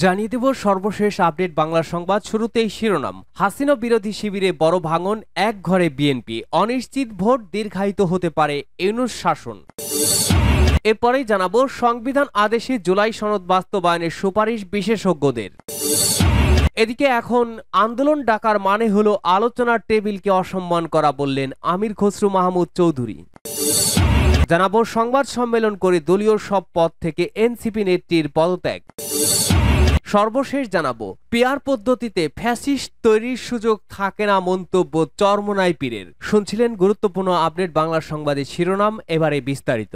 জানিয়ে দেব সর্বশেষ আপডেট বাংলা সংবাদ। শুরুতেই শিরোনাম। হাসিনা বিরোধী শিবিরে বড় ভাঙন, এক ঘরে বিএনপি, অনিশ্চিত ভোট দীর্ঘায়িত হতে পারে ইউনূস শাসন। এরপরেই জানাবো সংবিধান আদেশে জুলাই সনদ বাস্তবায়নের সুপারিশ বিশেষজ্ঞদের। এদিকে এখন আন্দোলন ডাকার মানে হলো আলোচনার টেবিলকে অসম্মান করা, বললেন আমির খসরু মাহমুদ চৌধুরী। জানাবো সংবাদ সম্মেলন করে দলীয় সব পদ থেকে এনসিপি নেত্রীর পদত্যাগ। সর্বশেষ জানাবো পিআর পদ্ধতিতে ফ্যাসিস্ট তৈরির সুযোগ থাকে না, মন্তব্য চরমোনাই পীরের। শুনছিলেন গুরুত্বপূর্ণ আপডেট বাংলা সংবাদের শিরোনাম, এবারে বিস্তারিত।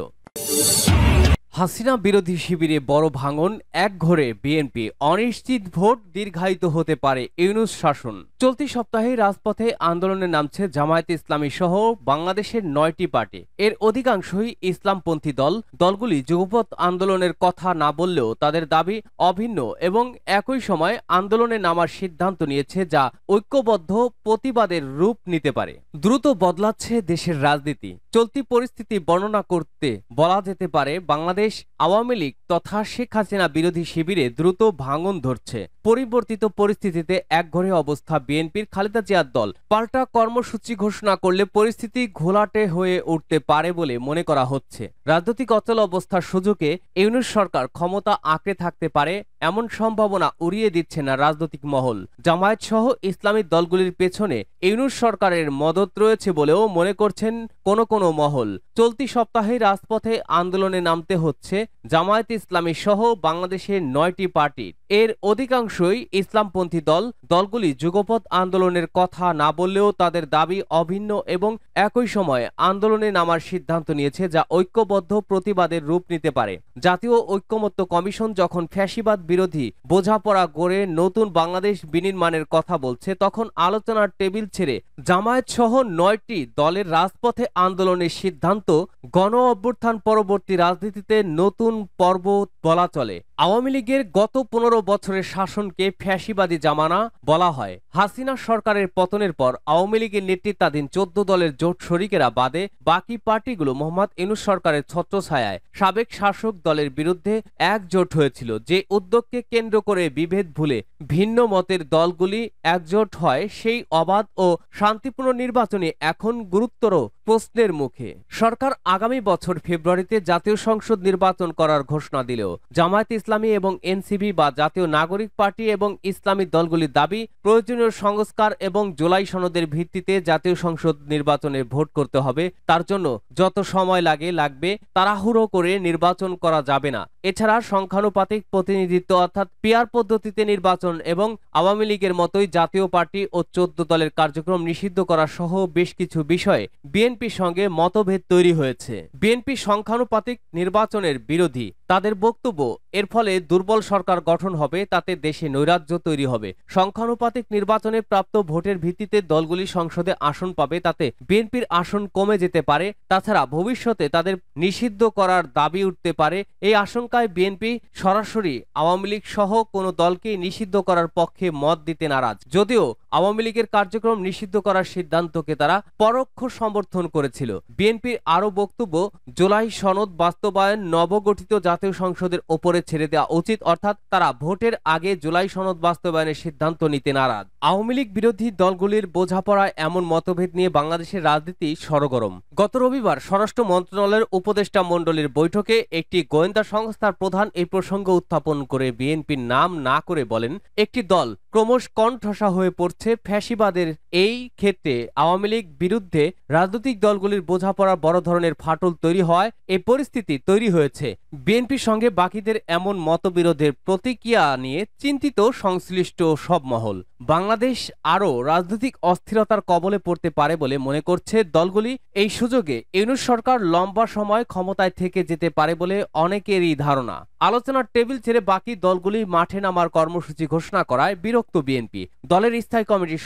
হাসিনা বিরোধী শিবিরে বড় ভাঙন, এক ঘরে বিএনপি, অনিশ্চিত ভোট দীর্ঘায়িত হতে পারে ইউনূস শাসন। চলতি সপ্তাহে রাজপথে আন্দোলনে নামছে জামায়াতে ইসলামী সহ বাংলাদেশের 9টি পার্টি। এর অধিকাংশই ইসলামপন্থী দল। দলগুলি যুগপৎ আন্দোলনের কথা না বললেও তাদের দাবি অভিন্ন এবং একই সময় আন্দোলনে নামার সিদ্ধান্ত নিয়েছে, যা ঐক্যবদ্ধ প্রতিবাদের রূপ নিতে পারে। দ্রুত বদলাচ্ছে দেশের রাজনীতি। চলতি পরিস্থিতি বর্ণনা করতে বলা যেতে পারে বাংলাদেশ আওয়ামী লীগ তথা শেখ হাসিনা বিরোধী শিবিরে দ্রুত ভাঙন ধরছে। পরিবর্তিত পরিস্থিতিতে একঘরে অবস্থা বিএনপির। খালেদা জিয়ার দল পাল্টা কর্মসূচি ঘোষণা করলে পরিস্থিতি ঘোলাটে হয়ে উঠতে পারে বলে মনে করা হচ্ছে। রাজনৈতিক অচল অবস্থার সুযোগে ইউনূস সরকার ক্ষমতা আঁকড়ে থাকতে পারে, এমন সম্ভাবনা উড়িয়ে দিচ্ছে না রাজনৈতিক মহল। জামায়াত সহ ইসলামী দলগুলির পেছনে ইউনূস সরকারের মদত রয়েছে বলেও মনে করছেন কোনো মহল। চলতি সপ্তাহে রাজপথে আন্দোলনে নামতে হচ্ছে জামায়াত ইসলামী সহ বাংলাদেশের 9টি পার্টি। এর অধিকাংশই ইসলামপন্থী দল। দলগুলি যুগপৎ আন্দোলনের কথা না বললেও তাদের দাবি অভিন্ন এবং একই সময়ে আন্দোলনে নামার সিদ্ধান্ত নিয়েছে, যা ঐক্যবদ্ধ প্রতিবাদের রূপ নিতে পারে। জাতীয় ঐক্যমত্য কমিশন যখন ফ্যাসিবাদ বিরোধী বোঝাপড়া গড়ে নতুন বাংলাদেশ বিনির্মাণের কথা বলছে, তখন আলোচনার টেবিল ছেড়ে জামায়াত সহ 9টি দলের রাজপথে আন্দোলনের সিদ্ধান্ত গণ অভ্যুত্থান পরবর্তী রাজনীতিতে নতুন পর্ব বলা চলে। আওয়ামী লীগের গত 15 বছরের শাসনকে ফ্যাসিবাদী জামানা বলা হয়। হাসিনা সরকারের পতনের পর আওয়ামী লীগের নেতৃত্বাধীন 14 দলের জোট শরিকেরা বাদে বাকি পার্টিগুলো মোহাম্মদ ইউনূস সরকারের ছত্রছায়ায় সাবেক শাসক দলের বিরুদ্ধে একজোট হয়েছিল। যে উদ্যোগকে কেন্দ্র করে বিভেদ ভুলে ভিন্ন মতের দলগুলি একজোট হয়, সেই অবাধ ও শান্তিপূর্ণ নির্বাচনে এখন গুরুতর প্রশ্নের মুখে। সরকার আগামী বছর ফেব্রুয়ারিতে জাতীয় সংসদ নির্বাচন করার ঘোষণা দিলেও জামায়াত ইসলামী এবং এনসিপি বা জাতীয় নাগরিক পার্টি এবং ইসলামী দলগুলির দাবি প্রয়োজনীয় সংস্কার এবং জুলাই সনদের ভিত্তিতে জাতীয় সংসদ নির্বাচনে ভোট করতে হবে। তার জন্য যত সময় লাগবে, তাড়াহুড়ো করে নির্বাচন করা যাবে না। এছাড়া সংখ্যানুপাতিক প্রতিনিধিত্ব অর্থাৎ পিআর পদ্ধতিতে নির্বাচন এবং আওয়ামী লীগের মতোই জাতীয় পার্টি ও 14 দলের কার্যক্রম নিষিদ্ধ করা সহ বেশ কিছু বিষয়ে বিএনপির সঙ্গে মতভেদ তৈরি হয়েছে। বিএনপি সংখ্যানুপাতিক নির্বাচনের বিরোধী। তাদের বক্তব্য, এর ফলে দুর্বল সরকার গঠন হবে, তাতে দেশে নৈরাজ্য তৈরি হবে। সংখ্যানুপাতিক নির্বাচনে প্রাপ্ত ভোটের ভিত্তিতে দলগুলি সংসদে আসন পাবে, তাতে বিএনপির আসন কমে যেতে পারে। তাছাড়া ভবিষ্যতে তাদের নিষিদ্ধ করার দাবি উঠতে পারে। এই আশঙ্কায় বিএনপি সরাসরি আওয়ামী লীগ সহ কোনো দলকে নিষিদ্ধ করার পক্ষে মত দিতে নারাজ। যদিও আওয়ামী লীগের কার্যক্রম নিষিদ্ধ করার সিদ্ধান্তকে তারা পরোক্ষ সমর্থন করেছিল। বিএনপির আরও বক্তব্য, জুলাই সনদ বাস্তবায়ন নবগঠিত জাতীয় সংসদের ওপরে ছেড়ে দেওয়া উচিত, অর্থাৎ তারা ভোটের আগে জুলাই সনদ বাস্তবায়নের সিদ্ধান্ত নিতে নারাজ। আওয়ামী লীগ বিরোধী দলগুলির বোঝাপড়ায় এমন মতভেদ নিয়ে বাংলাদেশের রাজনীতি সরগরম। গত রবিবার স্বরাষ্ট্র মন্ত্রণালয়ের উপদেষ্টা মণ্ডলীর বৈঠকে একটি গোয়েন্দা সংস্থার প্রধান এই প্রসঙ্গ উত্থাপন করে বিএনপির নাম না করে বলেন, একটি দল ক্রমশ কণ্ঠসা হয়ে পড়ছে ফ্যাসিবাদের। এই ক্ষেত্রে আওয়ামী লীগ বিরুদ্ধে রাজনৈতিক দলগুলির বোঝাপড়া বড় ধরনের ফাটল তৈরি হয়। এই পরিস্থিতি তৈরি হয়েছে। বিএনপির সঙ্গে বাকিদের এমন মতবিরোধের প্রতিক্রিয়া নিয়ে চিন্তিত সংশ্লিষ্ট সব মহল। বাংলাদেশ আরও রাজনৈতিক অস্থিরতার কবলে পড়তে পারে বলে মনে করছে দলগুলি। এই সুযোগে ইউনূস সরকার লম্বা সময় ক্ষমতায় থেকে যেতে পারে বলে অনেকেরই ধারণা। আলোচনার টেবিল ছেড়ে বাকি দলগুলি মাঠে নামার কর্মসূচি ঘোষণা করায় বিরক্ত বিএনপি। দলের স্থায়ী কমিটির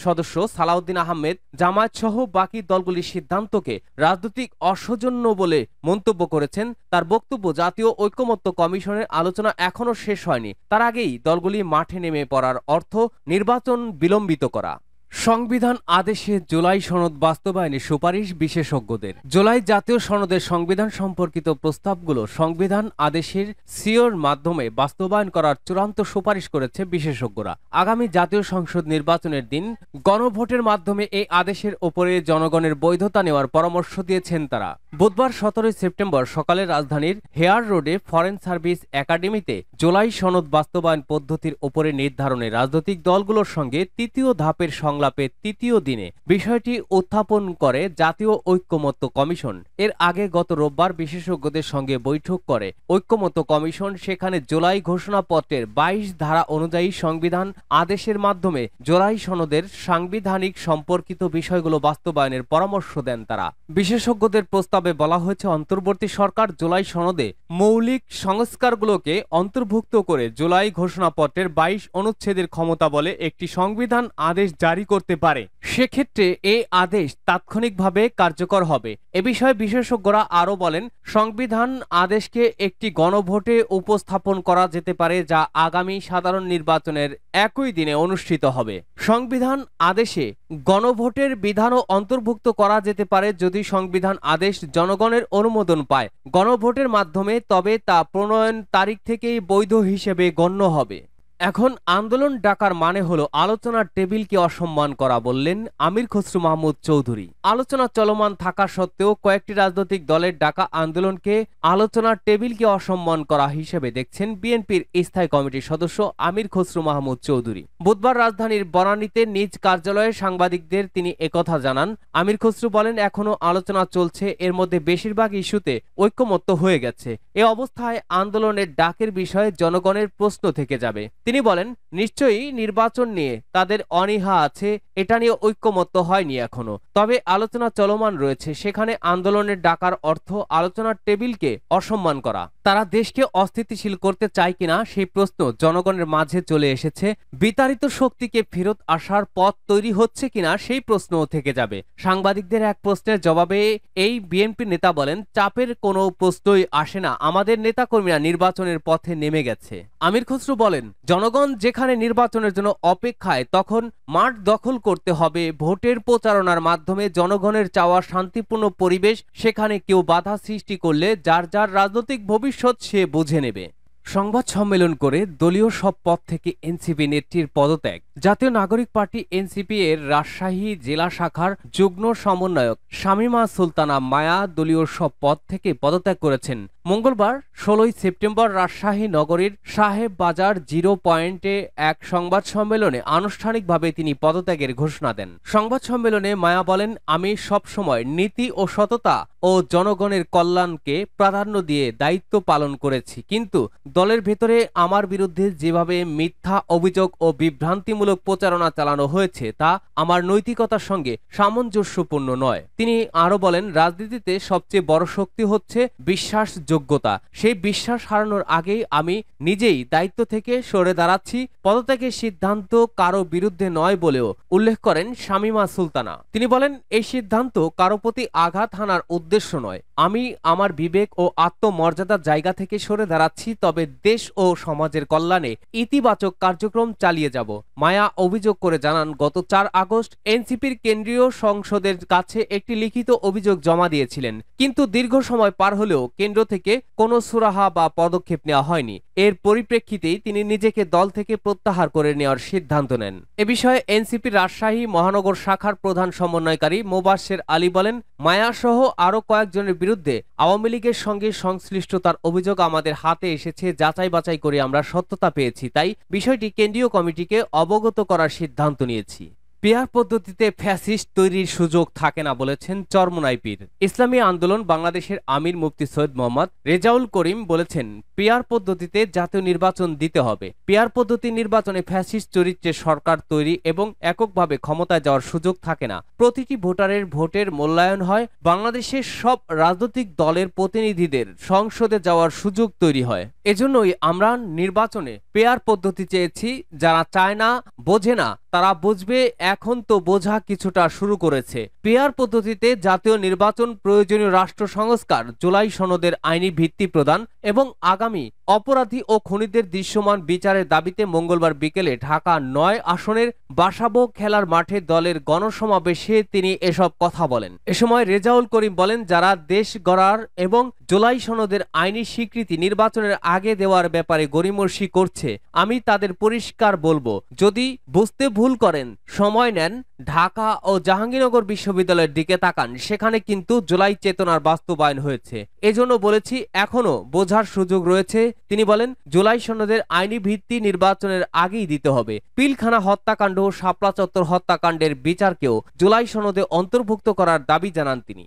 সদস্য সালাউদ্দিন আহমেদ জামায়াত সহ বাকি দলগুলির সিদ্ধান্তকে রাজনৈতিক অসৌজন্য বলে মন্তব্য করেছেন। তার বক্তব্য, জাতীয় ঐক্যমত্য কমিশনের আলোচনা এখনো শেষ হয়নি, তার আগেই দলগুলি মাঠে নেমে পড়ার অর্থ নির্বাচন বিলম্বিত করা। সংবিধান আদেশে জুলাই সনদ বাস্তবায়নে সুপারিশ বিশেষজ্ঞদের। জুলাই জাতীয় সনদের সংবিধান সম্পর্কিত প্রস্তাবগুলো সংবিধান আদেশের সিওর মাধ্যমে বাস্তবায়ন করার চূড়ান্ত সুপারিশ করেছে বিশেষজ্ঞরা। আগামী জাতীয় সংসদ নির্বাচনের দিন গণভোটের মাধ্যমে এই আদেশের ওপরে জনগণের বৈধতা নেওয়ার পরামর্শ দিয়েছেন তারা। বুধবার 17 সেপ্টেম্বর সকালে রাজধানীর হেয়ার রোডে ফরেন সার্ভিস একাডেমিতে জুলাই সনদ বাস্তবায়ন পদ্ধতির ওপরে নির্ধারণে রাজনৈতিক দলগুলোর সঙ্গে তৃতীয় ধাপের সংলাপের তৃতীয় দিনে বিষয়টি উত্থাপন করে জাতীয় ঐক্যমত্য কমিশন। এর আগে গত রোববার বিশেষজ্ঞদের সঙ্গে বৈঠক করে ঐক্যমত্য কমিশন। সেখানে জুলাই ঘোষণাপত্রের 22 ধারা অনুযায়ী সংবিধান আদেশের মাধ্যমে জুলাই সনদের সাংবিধানিক সম্পর্কিত বিষয়গুলো বাস্তবায়নের পরামর্শ দেন তারা। বিশেষজ্ঞদের প্রস্তাবে বলা হয়েছে, অন্তর্বর্তী সরকার জুলাই সনদে মৌলিক সংস্কারগুলোকে অন্তর্ভুক্ত করে জুলাই ঘোষণাপত্রের 22 অনুচ্ছেদের ক্ষমতা বলে একটি সংবিধান আদেশ জারি করতে পারে। সেক্ষেত্রে এই আদেশ তাৎক্ষণিকভাবে কার্যকর হবে। এ বিষয়ে বিশেষজ্ঞরা আরও বলেন, সংবিধান আদেশকে একটি গণভোটে উপস্থাপন করা যেতে পারে, যা আগামী সাধারণ নির্বাচনের একই দিনে অনুষ্ঠিত হবে। সংবিধান আদেশে গণভোটের বিধানও অন্তর্ভুক্ত করা যেতে পারে যদি সংবিধান আদেশ জনগণের অনুমোদন পায় গণভোটের মাধ্যমে, তবে তা প্রণয়ন তারিখ থেকেই বৈধ হিসেবে গণ্য হবে। এখন আন্দোলন ডাকার মানে হলো আলোচনার টেবিলকে অসম্মান করা, বললেন আমির খসরু মাহমুদ চৌধুরী। আলোচনা চলমান থাকা সত্ত্বেও কয়েকটি রাজনৈতিক দলের ডাকা আন্দোলনকে আলোচনার টেবিলকে অসম্মান করা হিসেবে দেখছেন বিএনপির স্থায়ী কমিটির সদস্য আমির খসরু মাহমুদ চৌধুরী। বুধবার রাজধানীর বনানীতে নিজ কার্যালয়ে সাংবাদিকদের তিনি একথা জানান। আমির খসরু বলেন, এখনো আলোচনা চলছে, এর মধ্যে বেশিরভাগ ইস্যুতে ঐক্যমত্য হয়ে গেছে। এ অবস্থায় আন্দোলনের ডাকের বিষয়ে জনগণের প্রশ্ন থেকে যাবে। তিনি বলেন, নিশ্চয়ই নির্বাচন নিয়ে তাদের অনীহা আছে, এটা নিয়ে ঐক্যমত্য হয়নি এখনো, তবে আলোচনা চলমান রয়েছে। সেখানে আন্দোলনের ডাকার অর্থ আলোচনার টেবিলকে অসম্মান করা। তারা দেশকে অস্থিতিশীল করতে চায় কিনা সেই প্রশ্ন জনগণের মাঝে চলে এসেছে। বিতাড়িত শক্তিকে ফেরত আসার পথ তৈরি হচ্ছে কিনা সেই প্রশ্নও থেকে যাবে। সাংবাদিকদের এক প্রশ্নের জবাবে এই বিএনপি নেতা বলেন, চাপের কোনো প্রশ্নই আসে না, আমাদের নেতাকর্মীরা নির্বাচনের পথে নেমে গেছে। আমির খসরু বলেন, জনগণ যেখানে নির্বাচনের জন্য অপেক্ষায়, তখন মাঠ দখল করতে হবে। ভোটের প্রচারণার মাধ্যমে জনগণের চাওয়া শান্তিপূর্ণ পরিবেশ, সেখানে কেউ বাধা সৃষ্টি করলে যার যার রাজনৈতিক ভবিষ্যৎ সে বুঝে নেবে। সংবাদ সম্মেলন করে দলীয় সব পদ থেকে এনসিপি নেত্রীর পদত্যাগ। জাতীয় নাগরিক পার্টি এনসিপি এর রাজশাহী জেলা শাখার যুগ্ম সমন্বয়ক শামীমা সুলতানা মায়া দলীয় সব পদ থেকে পদত্যাগ করেছেন। মঙ্গলবার 16 সেপ্টেম্বর রাজশাহী নগরীর সাহেব বাজার 0 পয়েন্টে এক সংবাদ সম্মেলনে আনুষ্ঠানিকভাবে তিনি পদত্যাগের ঘোষণা দেন। সংবাদ সম্মেলনে মায়া বলেন, আমি সবসময় নীতি ও সততা ও জনগণের কল্যাণকে প্রাধান্য দিয়ে দায়িত্ব পালন করেছি, কিন্তু দলের ভেতরে আমার বিরুদ্ধে যেভাবে মিথ্যা অভিযোগ ও বিভ্রান্তিমূলক প্রচারণা চালানো হয়েছে তা আমার নৈতিকতার সঙ্গে সামঞ্জস্যপূর্ণ নয়। তিনি আরো বলেন, রাজনীতিতে সবচেয়ে বড় শক্তি হচ্ছে বিশ্বাসযোগ্যতা। সেই বিশ্বাস হারানোর আগেই আমি নিজেই দায়িত্ব থেকে সরে দাঁড়াচ্ছি। পদত্যাগের সিদ্ধান্ত কারো বিরুদ্ধে নয় বলেও উল্লেখ করেন শামীমা সুলতানা। তিনি বলেন, এই সিদ্ধান্ত কারো প্রতি আঘাত হানার উদ্দেশ্য নয়। আমি আমার বিবেক ও আত্মমর্যাদার জায়গা থেকে সরে দাঁড়াচ্ছি, তবে দেশ ও সমাজের কল্যাণে ইতিবাচক কার্যক্রম চালিয়ে যাব। মায়া অভিযোগ করে জানান, গত 4 আগস্ট এনসিপির কেন্দ্রীয় সংসদের কাছে একটি লিখিত অভিযোগ জমা দিয়েছিলেন, কিন্তু দীর্ঘ সময় পার হলেও কেন্দ্র থেকে কোনো সুরাহা বা পদক্ষেপ নেওয়া হয়নি। এর পরিপ্রেক্ষিতেই তিনি নিজেকে দল থেকে প্রত্যাহার করে নেওয়ার সিদ্ধান্ত নেন। এ বিষয়ে এনসিপির রাজশাহী মহানগর শাখার প্রধান সমন্বয়কারী মোবাশ্বের আলী বলেন, মায়া সহ আরো কয়েকজনের বিরুদ্ধে আওয়ামী লীগের সঙ্গে সংশ্লিষ্টতার অভিযোগ আমাদের হাতে এসেছে। যাচাই বাছাই করে আমরা সত্যতা পেয়েছি, তাই বিষয়টি কেন্দ্রীয় কমিটিকে অবগত করার সিদ্ধান্ত নিয়েছি। পিয়ার পদ্ধতিতে ফ্যাসিস্ট তৈরির সুযোগ থাকে না বলেছেন চরমোনাই পীর। ইসলামী আন্দোলন বাংলাদেশের আমির মুফতি সৈয়দ মোহাম্মদ রেজাউল করিম বলেছেন, পিয়ার পদ্ধতিতে জাতীয় নির্বাচন দিতে হবে। পিয়ার পদ্ধতি নির্বাচনে ফ্যাসিস্ট চরিত্রের সরকার তৈরি এবং এককভাবে ক্ষমতায় যাওয়ার সুযোগ থাকে না। প্রতিটি ভোটারের ভোটের মূল্যায়ন হয়। বাংলাদেশের সব রাজনৈতিক দলের প্রতিনিধিদের সংসদে যাওয়ার সুযোগ তৈরি হয়। এজন্যই আমরা নির্বাচনে পেয়ার পদ্ধতি চেয়েছি। যারা চায় না, বোঝে না, তারা বুঝবে এখন তো বোঝা কিছুটা শুরু করেছে। পেয়ার পদ্ধতিতে জাতীয় নির্বাচন, প্রয়োজনীয় রাষ্ট্র সংস্কার, জুলাই সনদের আইনি ভিত্তি প্রদান এবং আগামী অপরাধী ও খুনিদের দৃশ্যমান বিচারের দাবিতে মঙ্গলবার বিকেলে ঢাকা ৯ আসনের বাসাবো খেলার মাঠে দলের গণসমাবেশে তিনি এসব কথা বলেন। এ সময় রেজাউল করিম বলেন, যারা দেশ গড়ার এবং জুলাই সনদের আইনি স্বীকৃতি নির্বাচনের আগে দেওয়ার ব্যাপারে গড়িমসি করছে, আমি তাদের পরিষ্কার বলবো, যদি বুঝতে ভুল করেন, সময় নেন, ঢাকা ও জাহাঙ্গীরনগর বিশ্ববিদ্যালয়ের দিকে তাকান, সেখানে কিন্তু জুলাই চেতনার বাস্তবায়ন হয়েছে। এজন্য বলেছি এখনো বোঝার সুযোগ রয়েছে। তিনি বলেন, জুলাই সনদের আইনি ভিত্তি নির্বাচনের আগেই দিতে হবে। পিলখানা হত্যাকাণ্ড ও শাপলা চত্বর হত্যাকাণ্ডের বিচারকেও জুলাই সনদে অন্তর্ভুক্ত করার দাবি জানান তিনি।